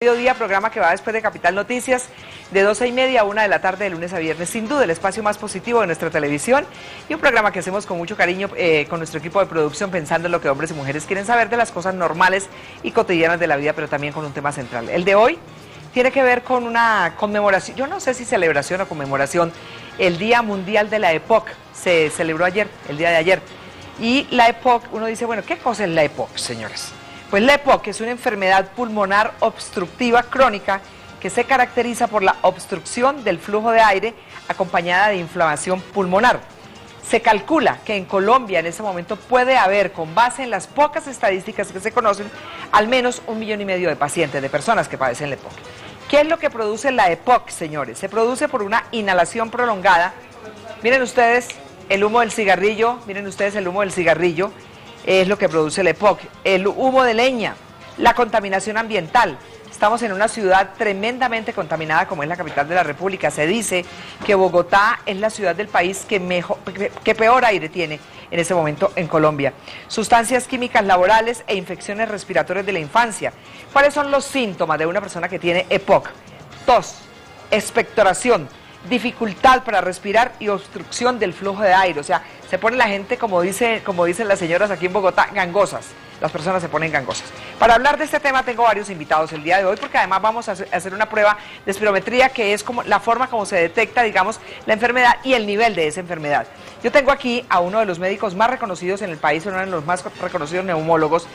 Mediodía, programa que va después de Capital Noticias, de 12:30 a 1 de la tarde, de lunes a viernes. Sin duda, el espacio más positivo de nuestra televisión y un programa que hacemos con mucho cariño con nuestro equipo de producción, pensando en lo que hombres y mujeres quieren saber de las cosas normales y cotidianas de la vida, pero también con un tema central. El de hoy tiene que ver con una conmemoración, yo no sé si celebración o conmemoración, el Día Mundial de la EPOC. Se celebró ayer, el día de ayer. Y la EPOC, uno dice, bueno, ¿qué cosa es la EPOC, señores? Pues la EPOC es una enfermedad pulmonar obstructiva crónica que se caracteriza por la obstrucción del flujo de aire acompañada de inflamación pulmonar. Se calcula que en Colombia en este momento puede haber, con base en las pocas estadísticas que se conocen, al menos 1,5 millones de pacientes, de personas que padecen la EPOC. ¿Qué es lo que produce la EPOC, señores? Se produce por una inhalación prolongada. Miren ustedes el humo del cigarrillo, es lo que produce la EPOC, el humo de leña, la contaminación ambiental. Estamos en una ciudad tremendamente contaminada como es la capital de la República. Se dice que Bogotá es la ciudad del país que peor aire tiene en ese momento en Colombia. Sustancias químicas laborales e infecciones respiratorias de la infancia. ¿Cuáles son los síntomas de una persona que tiene EPOC? Tos, expectoración, dificultad para respirar y obstrucción del flujo de aire. O sea, se pone la gente, como dicen las señoras aquí en Bogotá, gangosas. Las personas se ponen gangosas. Para hablar de este tema tengo varios invitados el día de hoy, porque además vamos a hacer una prueba de espirometría, que es como la forma como se detecta, digamos, la enfermedad y el nivel de esa enfermedad. Yo tengo aquí a uno de los médicos más reconocidos en el país, uno de los más reconocidos neumólogos.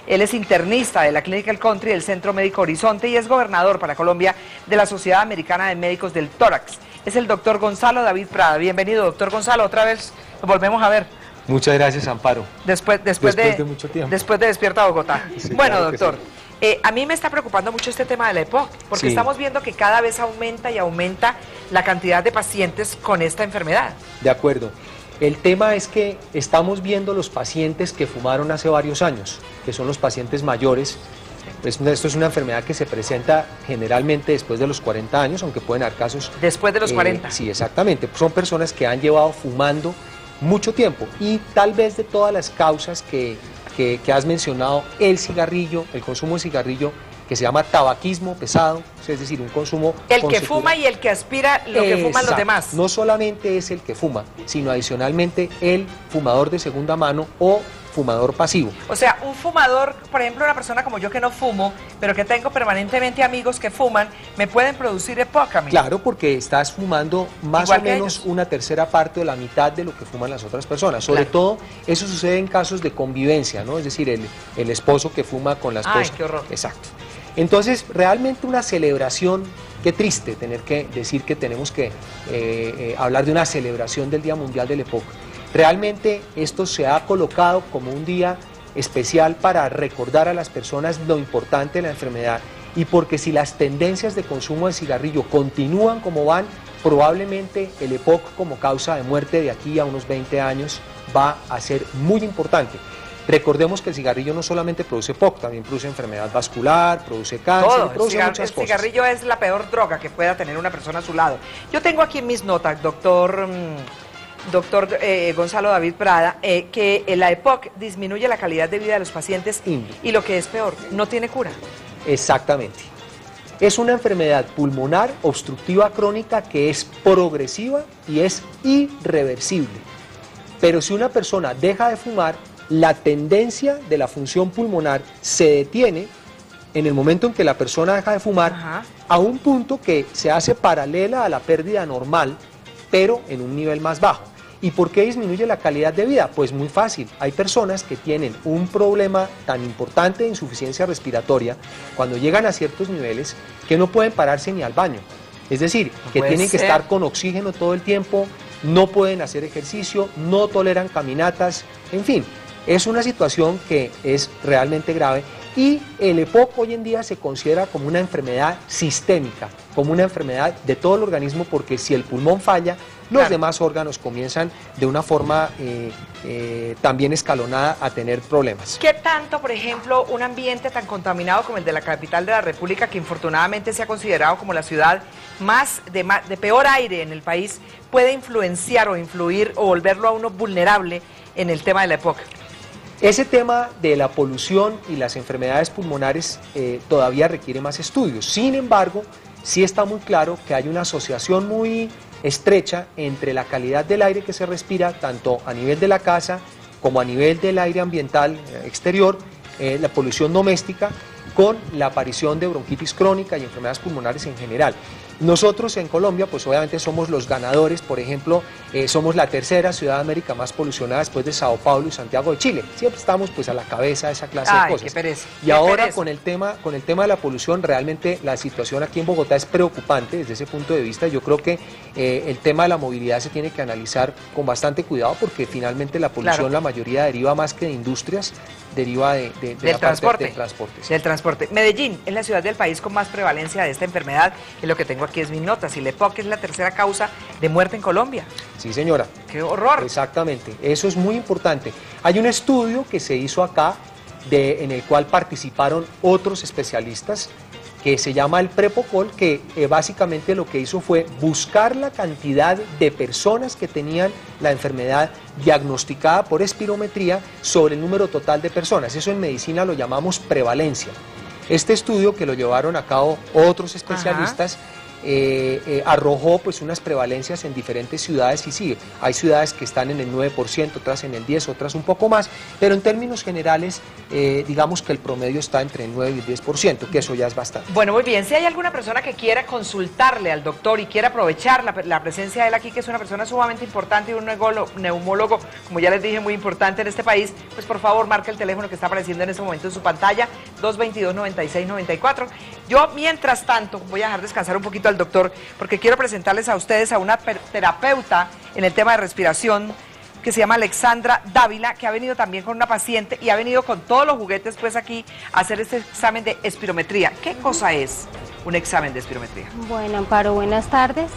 Él es internista de la Clínica El Country del Centro Médico Horizonte y es gobernador para Colombia de la Sociedad Americana de Médicos del Tórax. Es el doctor Gonzalo David Prada. Bienvenido, doctor Gonzalo, otra vez nos volvemos a ver. Muchas gracias, Amparo. Después de mucho tiempo. Después de Despierta Bogotá. Sí, bueno, claro, doctor, sí. A mí me está preocupando mucho este tema de la EPOC, porque estamos viendo que cada vez aumenta y aumenta la cantidad de pacientes con esta enfermedad. De acuerdo. El tema es que estamos viendo los pacientes que fumaron hace varios años, que son los pacientes mayores. Esto es una enfermedad que se presenta generalmente después de los 40 años, aunque pueden haber casos... Después de los 40. Sí, exactamente. Son personas que han llevado fumando mucho tiempo y tal vez de todas las causas que has mencionado, el cigarrillo, el consumo de cigarrillo, que se llama tabaquismo pesado, es decir, un consumo... El que fuma y el que aspira lo que fuman los demás. No solamente es el que fuma, sino adicionalmente el fumador de segunda mano o fumador pasivo. O sea, un fumador, por ejemplo, una persona como yo que no fumo, pero que tengo permanentemente amigos que fuman, ¿me pueden producir EPOC a mí? Claro, porque estás fumando más o menos una tercera parte o la mitad de lo que fuman las otras personas. Sobre todo, eso sucede en casos de convivencia, ¿no? Es decir, el esposo que fuma con la esposa. Ay, qué horror. Exacto. Entonces, realmente una celebración, qué triste tener que decir que tenemos que hablar de una celebración del Día Mundial del EPOC. Realmente esto se ha colocado como un día especial para recordar a las personas lo importante de la enfermedad y porque si las tendencias de consumo de cigarrillo continúan como van, probablemente el EPOC como causa de muerte de aquí a unos 20 años va a ser muy importante. Recordemos que el cigarrillo no solamente produce EPOC, también produce enfermedad vascular, produce cáncer, produce muchas cosas. El cigarrillo es la peor droga que pueda tener una persona a su lado. Yo tengo aquí en mis notas, doctor Gonzalo David Prada, que la EPOC disminuye la calidad de vida de los pacientes y lo que es peor, no tiene cura. Exactamente. Es una enfermedad pulmonar obstructiva crónica que es progresiva y es irreversible. Pero si una persona deja de fumar, la tendencia de la función pulmonar se detiene en el momento en que la persona deja de fumar, a un punto que se hace paralela a la pérdida normal, pero en un nivel más bajo. ¿Y por qué disminuye la calidad de vida? Pues muy fácil. Hay personas que tienen un problema tan importante de insuficiencia respiratoria cuando llegan a ciertos niveles que no pueden pararse ni al baño. Es decir, que tienen que estar con oxígeno todo el tiempo, no pueden hacer ejercicio, no toleran caminatas, en fin. Es una situación que es realmente grave y el EPOC hoy en día se considera como una enfermedad sistémica, como una enfermedad de todo el organismo, porque si el pulmón falla, los demás órganos comienzan de una forma también escalonada a tener problemas. ¿Qué tanto, por ejemplo, un ambiente tan contaminado como el de la capital de la República, que infortunadamente se ha considerado como la ciudad de peor aire en el país, puede influenciar o influir o volverlo a uno vulnerable en el tema de la EPOC? Ese tema de la polución y las enfermedades pulmonares todavía requiere más estudios. Sin embargo, sí está muy claro que hay una asociación muy estrecha entre la calidad del aire que se respira, tanto a nivel de la casa como a nivel del aire ambiental exterior, la polución doméstica, con la aparición de bronquitis crónica y enfermedades pulmonares en general. Nosotros en Colombia, pues obviamente somos los ganadores. Por ejemplo, somos la tercera ciudad de América más polucionada después de Sao Paulo y Santiago de Chile. Siempre estamos pues a la cabeza de esa clase de cosas. Qué pereza, y ahora con el tema de la polución, realmente la situación aquí en Bogotá es preocupante desde ese punto de vista. Yo creo que el tema de la movilidad se tiene que analizar con bastante cuidado, porque finalmente la polución, la mayoría deriva más que de industrias, deriva del transporte. Del transporte. Medellín es la ciudad del país con más prevalencia de esta enfermedad, y lo que tengo aquí es mi nota. Si el EPOC es la tercera causa de muerte en Colombia. Sí, señora. ¡Qué horror! Exactamente, eso es muy importante. Hay un estudio que se hizo acá, en el cual participaron otros especialistas, que se llama el Prepocol, que básicamente lo que hizo fue buscar la cantidad de personas que tenían la enfermedad diagnosticada por espirometría sobre el número total de personas. Eso en medicina lo llamamos prevalencia. Este estudio, que lo llevaron a cabo otros especialistas, arrojó pues unas prevalencias en diferentes ciudades, y sí, hay ciudades que están en el 9%, otras en el 10%, otras un poco más, pero en términos generales digamos que el promedio está entre el 9 y el 10%, que eso ya es bastante. Bueno, muy bien. Si hay alguna persona que quiera consultarle al doctor y quiera aprovechar la presencia de él aquí, que es una persona sumamente importante y un neumólogo, como ya les dije, muy importante en este país, pues por favor marque el teléfono que está apareciendo en este momento en su pantalla, 222-9694. Yo, mientras tanto, voy a dejar descansar un poquito al doctor, porque quiero presentarles a ustedes a una terapeuta en el tema de respiración, que se llama Alexandra Dávila, que ha venido también con una paciente y ha venido con todos los juguetes pues aquí a hacer este examen de espirometría. ¿Qué cosa es un examen de espirometría? Bueno, Amparo, buenas tardes.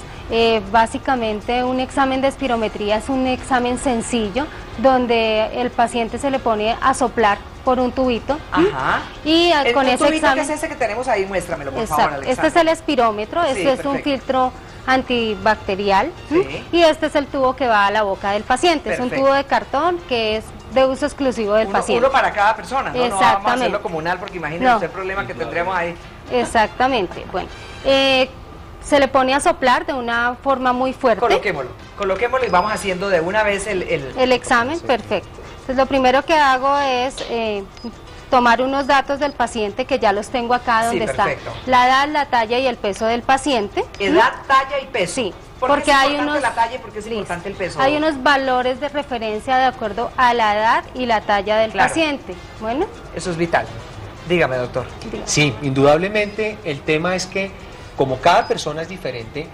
Básicamente un examen de espirometría es un examen sencillo donde el paciente se le pone a soplar por un tubito. Ajá. Y con ese tubito, examen... ¿qué es ese que tenemos ahí? Muéstramelo, por favor, Alexandra. Este es el espirómetro, Sí, este es perfecto. un filtro antibacterial. Sí. Y este es el tubo que va a la boca del paciente. Perfecto. Es un tubo de cartón que es de uso exclusivo del paciente. Uno para cada persona, ¿no? No vamos a Exactamente. hacerlo comunal, porque imagínense usted el problema que tendríamos ahí. Exactamente. Bueno, se le pone a soplar de una forma muy fuerte. Coloquémoslo y vamos haciendo de una vez el examen. Sí. Perfecto. Entonces lo primero que hago es tomar unos datos del paciente, que ya los tengo acá donde está la edad, la talla y el peso del paciente. Edad, talla y peso. Sí. Porque hay la talla y porque es importante el peso. Hay unos valores de referencia de acuerdo a la edad y la talla del paciente. Bueno. Eso es vital. Dígame, doctor. Sí, indudablemente el tema es que como cada persona es diferente,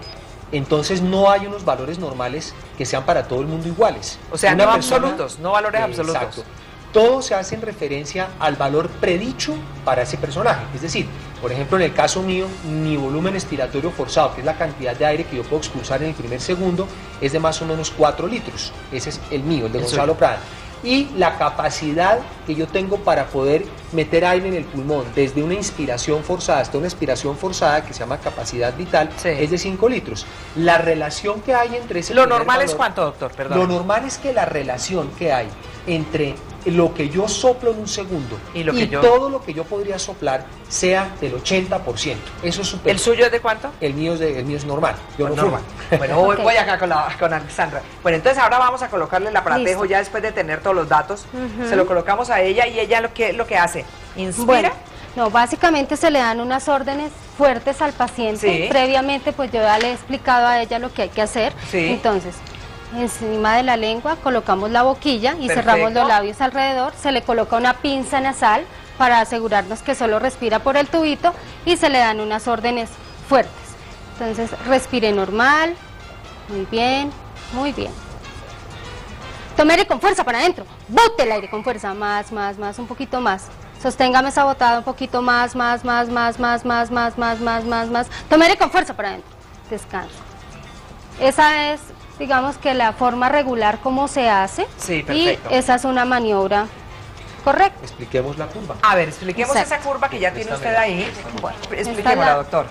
entonces no hay unos valores normales que sean para todo el mundo iguales. O sea, no absolutos, no valores absolutos. Exacto. Todo se hace en referencia al valor predicho para ese personaje. Es decir, por ejemplo, en el caso mío, mi volumen expiratorio forzado, que es la cantidad de aire que yo puedo expulsar en el primer segundo, es de más o menos 4 litros. Ese es el mío, el de Gonzalo Prada. Y la capacidad que yo tengo para poder meter aire en el pulmón desde una inspiración forzada hasta una expiración forzada, que se llama capacidad vital, es de 5 litros. La relación que hay entre ese... ¿Lo normal es cuánto, doctor? Perdón. Lo normal es que la relación que hay entre lo que yo soplo en un segundo y todo lo que yo podría soplar sea del 80%. Eso es súper. ¿El suyo es de cuánto? El mío es normal. Yo no normal. Bueno, voy acá con Alexandra. Bueno, entonces ahora vamos a colocarle el aparatejo. Ya después de tener todos los datos. Se lo colocamos a ella, y ella lo que hace, inspira. Bueno, no, básicamente se le dan unas órdenes fuertes al paciente. Sí. Previamente pues yo ya le he explicado a ella lo que hay que hacer. Sí. Entonces, encima de la lengua colocamos la boquilla y cerramos los labios alrededor. Se le coloca una pinza nasal para asegurarnos que solo respira por el tubito, y se le dan unas órdenes fuertes. Entonces respire normal, muy bien, muy bien. Tome aire con fuerza para adentro, bote el aire con fuerza, más, un poquito más. Sosténgame esa botada un poquito más. Tome aire con fuerza para adentro, descansa. Esa es, digamos, que la forma regular como se hace. Sí, perfecto. Y esa es una maniobra correcta. Expliquemos la curva. A ver, expliquemos esa curva que ya tiene usted ahí. Bueno, expliquémosla, doctor.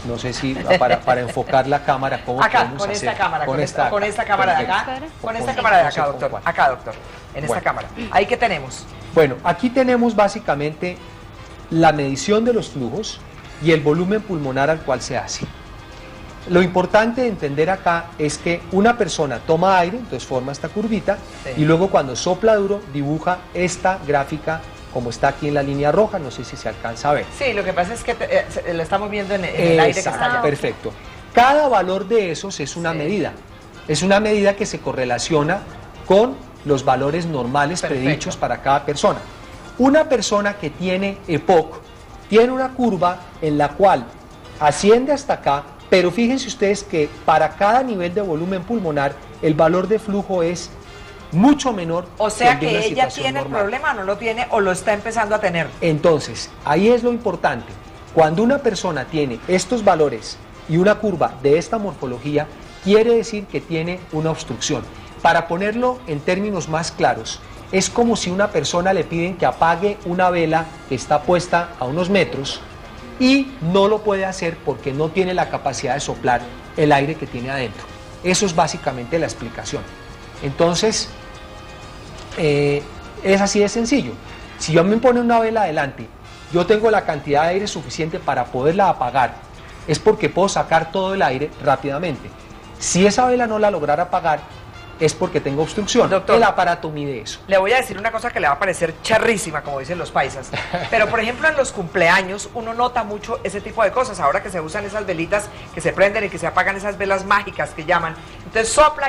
no sé si para enfocar la cámara, ¿cómo acá, podemos con hacer? esta cámara, con esta perfecto. cámara de acá, con esta cámara de acá, doctor, acá, doctor, en esta cámara. ¿Ahí qué tenemos? Bueno, aquí tenemos básicamente la medición de los flujos y el volumen pulmonar al cual se hace. Lo importante de entender acá es que una persona toma aire, entonces forma esta curvita, y luego cuando sopla duro dibuja esta gráfica como está aquí en la línea roja, no sé si se alcanza a ver. Sí, lo que pasa es que lo estamos viendo en el aire que está allá. Perfecto. Cada valor de esos es una medida. Es una medida que se correlaciona con los valores normales predichos para cada persona. Una persona que tiene EPOC tiene una curva en la cual asciende hasta acá, pero fíjense ustedes que para cada nivel de volumen pulmonar el valor de flujo es mucho menor. O sea que el de una que ella situación tiene el normal. problema, no lo tiene o lo está empezando a tener. Entonces, ahí es lo importante. Cuando una persona tiene estos valores y una curva de esta morfología, quiere decir que tiene una obstrucción. Para ponerlo en términos más claros, es como si una persona le piden que apague una vela que está puesta a unos metros y no lo puede hacer porque no tiene la capacidad de soplar el aire que tiene adentro. Eso es básicamente la explicación. Entonces, es así de sencillo. Si yo me pone una vela adelante, yo tengo la cantidad de aire suficiente para poderla apagar, es porque puedo sacar todo el aire rápidamente. Si esa vela no la lograra apagar, es porque tengo obstrucción. Doctor, el aparato mide eso. Le voy a decir una cosa que le va a parecer charrísima, como dicen los paisas. Pero, por ejemplo, en los cumpleaños uno nota mucho ese tipo de cosas. Ahora que se usan esas velitas que se prenden y que se apagan, esas velas mágicas que llaman. Entonces sopla,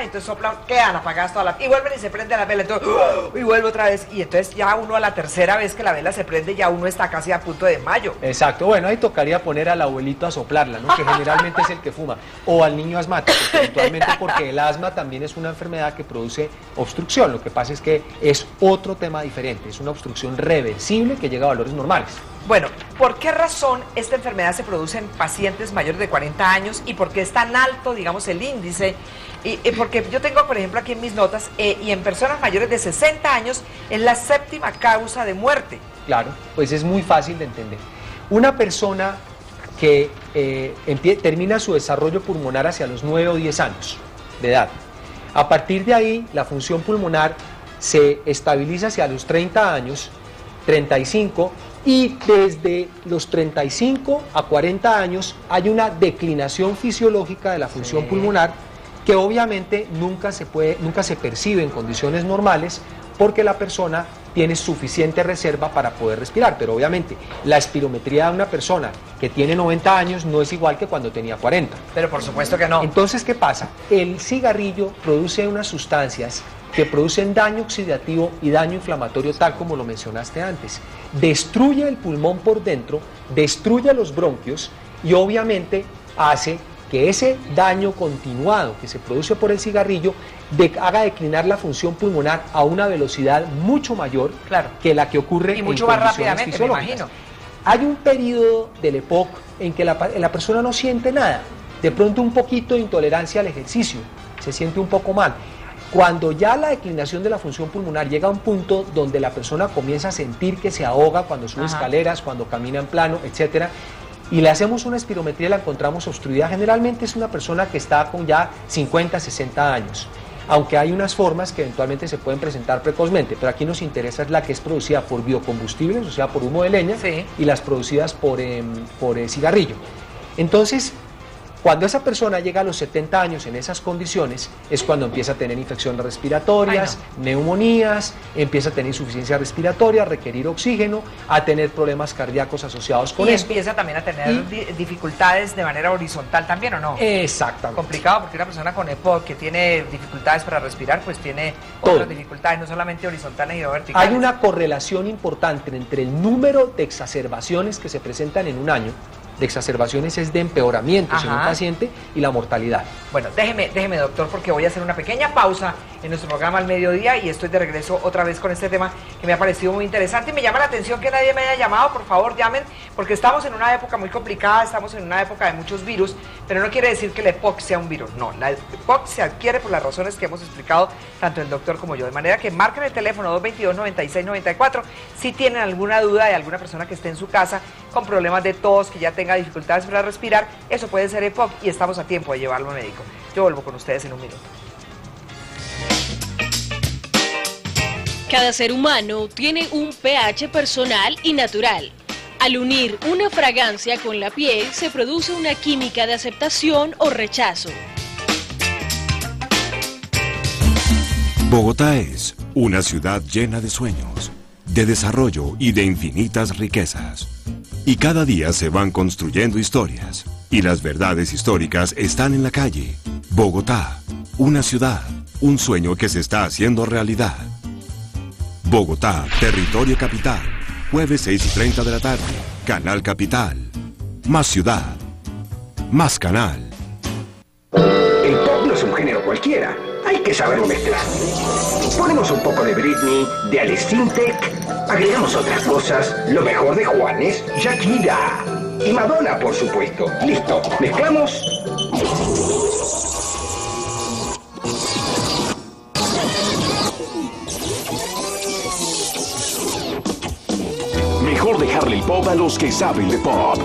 quedan apagadas todas las... Y vuelven y se prende la vela, entonces... Y vuelve otra vez. Y entonces ya uno a la tercera vez que la vela se prende, ya uno está casi a punto de desmayo. Exacto. Bueno, ahí tocaría poner al abuelito a soplarla, ¿no? Que generalmente es el que fuma. O al niño asmático, eventualmente, porque el asma también es una enfermedad que produce obstrucción. Lo que pasa es que es otro tema diferente, es una obstrucción reversible que llega a valores normales. Bueno, ¿por qué razón esta enfermedad se produce en pacientes mayores de 40 años y por qué es tan alto, digamos, el índice? Y porque yo tengo, por ejemplo, aquí en mis notas, y en personas mayores de 60 años es la séptima causa de muerte. Claro, pues es muy fácil de entender. Una persona que termina su desarrollo pulmonar hacia los 9 o 10 años de edad, a partir de ahí la función pulmonar se estabiliza hacia los 30 años, 35, y desde los 35 a 40 años hay una declinación fisiológica de la función pulmonar que obviamente nunca se percibe en condiciones normales porque la persona tiene suficiente reserva para poder respirar, pero obviamente la espirometría de una persona que tiene 90 años no es igual que cuando tenía 40. Pero por supuesto que no. Entonces, ¿qué pasa? El cigarrillo produce unas sustancias que producen daño oxidativo y daño inflamatorio, tal como lo mencionaste antes. Destruye el pulmón por dentro, destruye los bronquios y obviamente hace que ese daño continuado que se produce por el cigarrillo haga declinar la función pulmonar a una velocidad mucho mayor que la que ocurre y mucho en más condiciones rápidamente, fisiológicas. me imagino. Hay un periodo del EPOC en que la persona no siente nada, de pronto un poquito de intolerancia al ejercicio, se siente un poco mal. Cuando ya la declinación de la función pulmonar llega a un punto donde la persona comienza a sentir que se ahoga cuando sube escaleras, cuando camina en plano, etcétera, y le hacemos una espirometría y la encontramos obstruida, generalmente es una persona que está con ya 50, 60 años. Aunque hay unas formas que eventualmente se pueden presentar precozmente, pero aquí nos interesa es la que es producida por biocombustibles, o sea, por humo de leña, y las producidas por cigarrillo. Entonces, cuando esa persona llega a los 70 años en esas condiciones, es cuando empieza a tener infecciones respiratorias, neumonías, empieza a tener insuficiencia respiratoria, a requerir oxígeno, a tener problemas cardíacos asociados con esto. Y empieza también a tener dificultades de manera horizontal también, ¿o no? Exactamente. Complicado porque una persona con EPOC que tiene dificultades para respirar, pues tiene otras dificultades, no solamente horizontales y verticales. Hay una correlación importante entre el número de exacerbaciones que se presentan en un año, de exacerbaciones es de empeoramientos en un paciente, y la mortalidad. Bueno, déjeme, doctor, porque voy a hacer una pequeña pausa en nuestro programa Al Mediodía y estoy de regreso otra vez con este tema que me ha parecido muy interesante y me llama la atención que nadie me haya llamado. Por favor, llamen, porque estamos en una época muy complicada, estamos en una época de muchos virus, pero no quiere decir que el EPOC sea un virus, no, la EPOC se adquiere por las razones que hemos explicado tanto el doctor como yo, de manera que marquen el teléfono 222-9694 si tienen alguna duda de alguna persona que esté en su casa con problemas de tos, que ya tenga dificultades para respirar, eso puede ser EPOC y estamos a tiempo de llevarlo al médico. Yo vuelvo con ustedes en un minuto. Cada ser humano tiene un pH personal y natural. Al unir una fragancia con la piel se produce una química de aceptación o rechazo. Bogotá es una ciudad llena de sueños, de desarrollo y de infinitas riquezas. Y cada día se van construyendo historias, y las verdades históricas están en la calle. Bogotá, una ciudad, un sueño que se está haciendo realidad. Bogotá, territorio capital, jueves 6:30 de la tarde, Canal Capital. Más ciudad, más canal. El pop no es un género cualquiera, hay que saberlo mezclar. Ponemos un poco de Britney, de Alice Sintek, agregamos otras cosas, lo mejor de Juanes, Shakira y Madonna, por supuesto. Listo, mezclamos. Mejor dejarle el pop a los que saben de pop.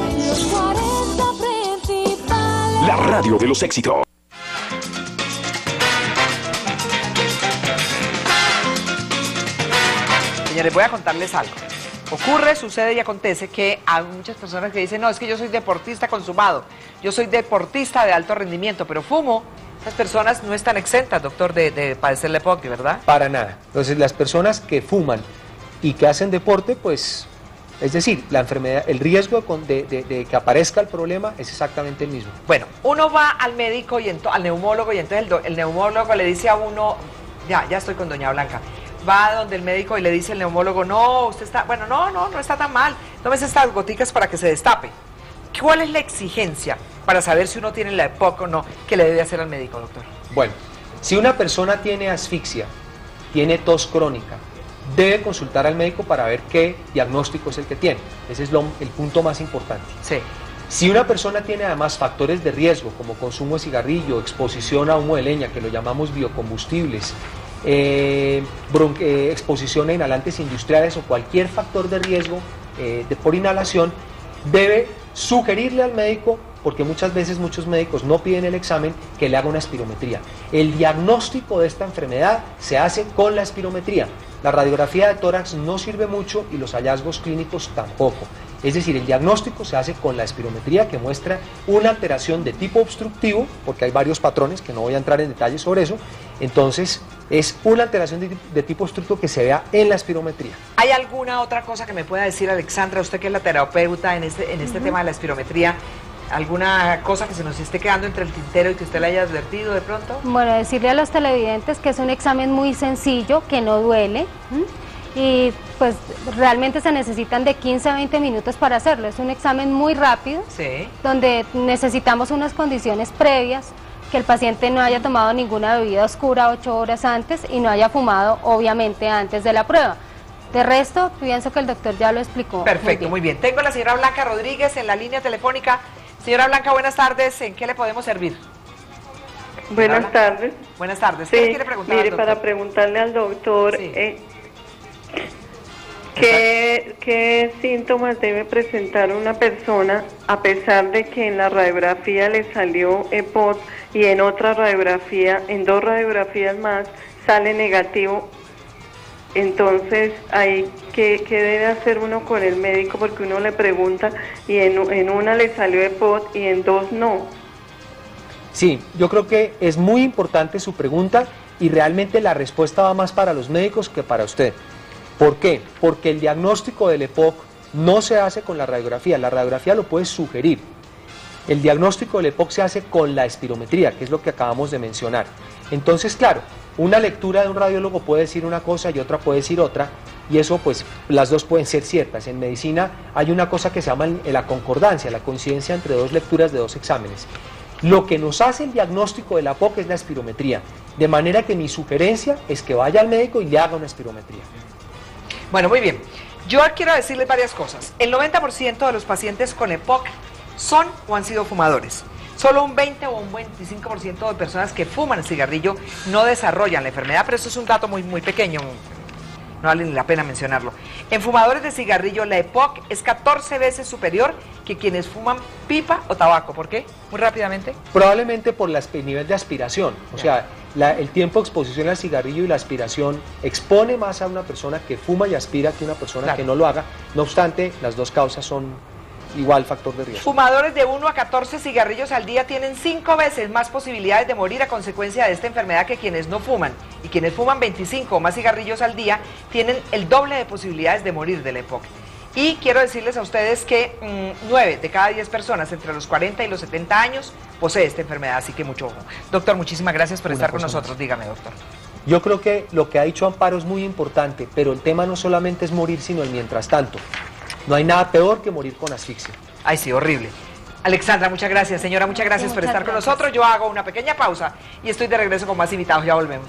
La radio de los éxitos. Señores, voy a contarles algo. Ocurre, sucede y acontece que hay muchas personas que dicen, no, es que yo soy deportista consumado, yo soy deportista de alto rendimiento, pero fumo. Esas personas no están exentas, doctor, de padecer la EPOC, ¿verdad? Para nada. Entonces, las personas que fuman y que hacen deporte, pues, es decir, la enfermedad, el riesgo de que aparezca el problema es exactamente el mismo. Bueno, uno va al médico y al neumólogo y entonces el neumólogo le dice a uno, ya estoy con doña Blanca, va donde el médico y le dice el neumólogo, no, usted está, bueno, no está tan mal, tómese estas goticas para que se destape. ¿Cuál es la exigencia para saber si uno tiene la EPOC o no que le debe hacer al médico, doctor? Bueno, si una persona tiene asfixia, tiene tos crónica, debe consultar al médico para ver qué diagnóstico es el que tiene. Ese es el punto más importante. Sí. Si una persona tiene además factores de riesgo, como consumo de cigarrillo, exposición a humo de leña, que lo llamamos biocombustibles, exposición a inhalantes industriales o cualquier factor de riesgo por inhalación, debe sugerirle al médico, porque muchas veces muchos médicos no piden el examen, que le haga una espirometría. El diagnóstico de esta enfermedad se hace con la espirometría. La radiografía de tórax no sirve mucho y los hallazgos clínicos tampoco. Es decir, el diagnóstico se hace con la espirometría, que muestra una alteración de tipo obstructivo, porque hay varios patrones que no voy a entrar en detalle sobre eso. Entonces, es una alteración de tipo obstructivo que se vea en la espirometría. ¿Hay alguna otra cosa que me pueda decir, Alexandra, usted que es la terapeuta en este tema de la espirometría? ¿Alguna cosa que se nos esté quedando entre el tintero y que usted le haya advertido de pronto? Bueno, decirle a los televidentes que es un examen muy sencillo, que no duele, y pues realmente se necesitan de 15 a 20 minutos para hacerlo. Es un examen muy rápido, sí, donde necesitamos unas condiciones previas, que el paciente no haya tomado ninguna bebida oscura 8 horas antes y no haya fumado, obviamente, antes de la prueba. De resto, pienso que el doctor ya lo explicó. Perfecto, muy bien. Tengo a la señora Blanca Rodríguez en la línea telefónica. Señora Blanca, buenas tardes. ¿En qué le podemos servir? Buenas tardes. Buenas tardes. Sí, ¿Qué le quiere preguntar mire, al doctor? para preguntarle al doctor, Sí. ¿qué síntomas debe presentar una persona a pesar de que en la radiografía le salió EPOC y en otra radiografía, en 2 radiografías más, sale negativo? Entonces, ¿qué debe hacer uno con el médico? Porque uno le pregunta y en una le salió EPOC y en 2 no. Sí, yo creo que es muy importante su pregunta y realmente la respuesta va más para los médicos que para usted. ¿Por qué? Porque el diagnóstico del EPOC no se hace con la radiografía lo puede sugerir. El diagnóstico del EPOC se hace con la espirometría, que es lo que acabamos de mencionar. Entonces, claro, una lectura de un radiólogo puede decir una cosa y otra puede decir otra, y eso pues las dos pueden ser ciertas. En medicina hay una cosa que se llama la concordancia, la coincidencia entre 2 lecturas de 2 exámenes. Lo que nos hace el diagnóstico de la EPOC es la espirometría, De manera que mi sugerencia es que vaya al médico y le haga una espirometría. Bueno, muy bien. Yo quiero decirles varias cosas. El 90% de los pacientes con EPOC son o han sido fumadores. Solo un 20 o un 25% de personas que fuman cigarrillo no desarrollan la enfermedad, pero eso es un dato muy, muy pequeño. No vale ni la pena mencionarlo. En fumadores de cigarrillo, la EPOC es 14 veces superior que quienes fuman pipa o tabaco. ¿Por qué? Muy rápidamente. Probablemente por el nivel de aspiración. O sea, el tiempo de exposición al cigarrillo y la aspiración expone más a una persona que fuma y aspira que una persona que no lo haga. No obstante, las dos causas son igual factor de riesgo. Fumadores de 1 a 14 cigarrillos al día tienen 5 veces más posibilidades de morir a consecuencia de esta enfermedad que quienes no fuman. Y quienes fuman 25 o más cigarrillos al día tienen el doble de posibilidades de morir de la EPOC. Y quiero decirles a ustedes que 9 de cada 10 personas entre los 40 y los 70 años posee esta enfermedad, así que mucho ojo. Doctor, muchísimas gracias por estar con nosotros. Dígame, doctor. Yo creo que lo que ha dicho Amparo es muy importante, pero el tema no solamente es morir, sino el mientras tanto. No hay nada peor que morir con asfixia. Ay, sí, horrible. Alexandra, muchas gracias. Señora, muchas gracias por estar con nosotros. Yo hago una pequeña pausa y estoy de regreso con más invitados. Ya volvemos.